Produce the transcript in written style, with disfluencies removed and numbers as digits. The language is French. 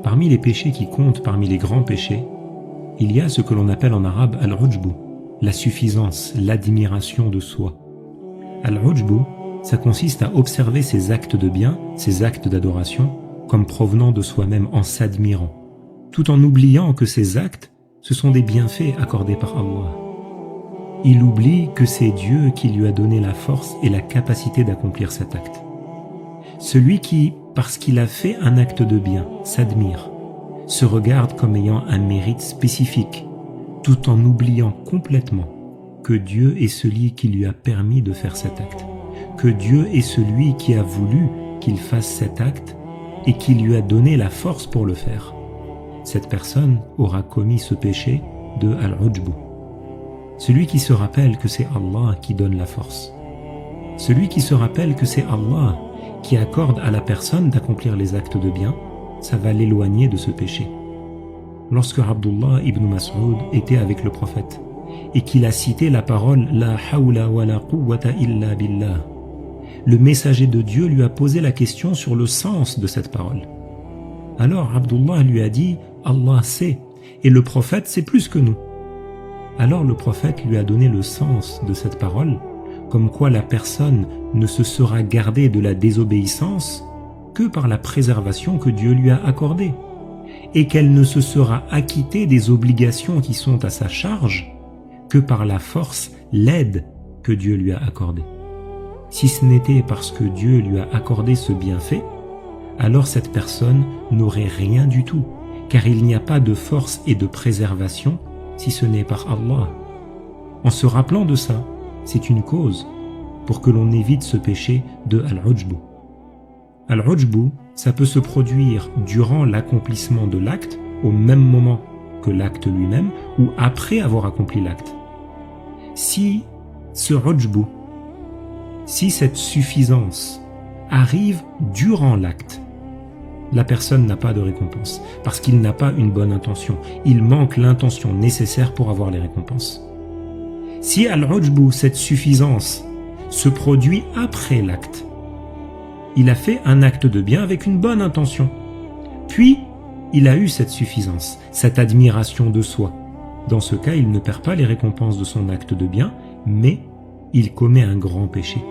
Parmi les péchés qui comptent parmi les grands péchés, il y a ce que l'on appelle en arabe al-ujbu, la suffisance, l'admiration de soi. Al-ujbu, ça consiste à observer ses actes de bien, ses actes d'adoration, comme provenant de soi-même en s'admirant, tout en oubliant que ces actes, ce sont des bienfaits accordés par Allah. Il oublie que c'est Dieu qui lui a donné la force et la capacité d'accomplir cet acte. Celui qui, parce qu'il a fait un acte de bien, s'admire, se regarde comme ayant un mérite spécifique, tout en oubliant complètement que Dieu est celui qui lui a permis de faire cet acte, que Dieu est celui qui a voulu qu'il fasse cet acte et qui lui a donné la force pour le faire. Cette personne aura commis ce péché de al-ujbu. Celui qui se rappelle que c'est Allah qui donne la force. Celui qui se rappelle que c'est Allah qui accorde à la personne d'accomplir les actes de bien, ça va l'éloigner de ce péché. Lorsque Abdullah ibn Mas'ud était avec le prophète et qu'il a cité la parole « La hawla wa la quwwata illa billah », le messager de Dieu lui a posé la question sur le sens de cette parole. Alors Abdullah lui a dit « Allah sait, et le prophète sait plus que nous ». Alors le prophète lui a donné le sens de cette parole, comme quoi la personne ne se sera gardée de la désobéissance que par la préservation que Dieu lui a accordée, et qu'elle ne se sera acquittée des obligations qui sont à sa charge que par la force, l'aide que Dieu lui a accordée. Si ce n'était parce que Dieu lui a accordé ce bienfait, alors cette personne n'aurait rien du tout, car il n'y a pas de force et de préservation si ce n'est par Allah. En se rappelant de ça, c'est une cause pour que l'on évite ce péché de al-ujbu. Al-ujbu, ça peut se produire durant l'accomplissement de l'acte, au même moment que l'acte lui-même, ou après avoir accompli l'acte. Si ce ujbu, si cette suffisance arrive durant l'acte, la personne n'a pas de récompense, parce qu'il n'a pas une bonne intention. Il manque l'intention nécessaire pour avoir les récompenses. Si al-ujbu, cette suffisance, se produit après l'acte, il a fait un acte de bien avec une bonne intention. Puis, il a eu cette suffisance, cette admiration de soi. Dans ce cas, il ne perd pas les récompenses de son acte de bien, mais il commet un grand péché.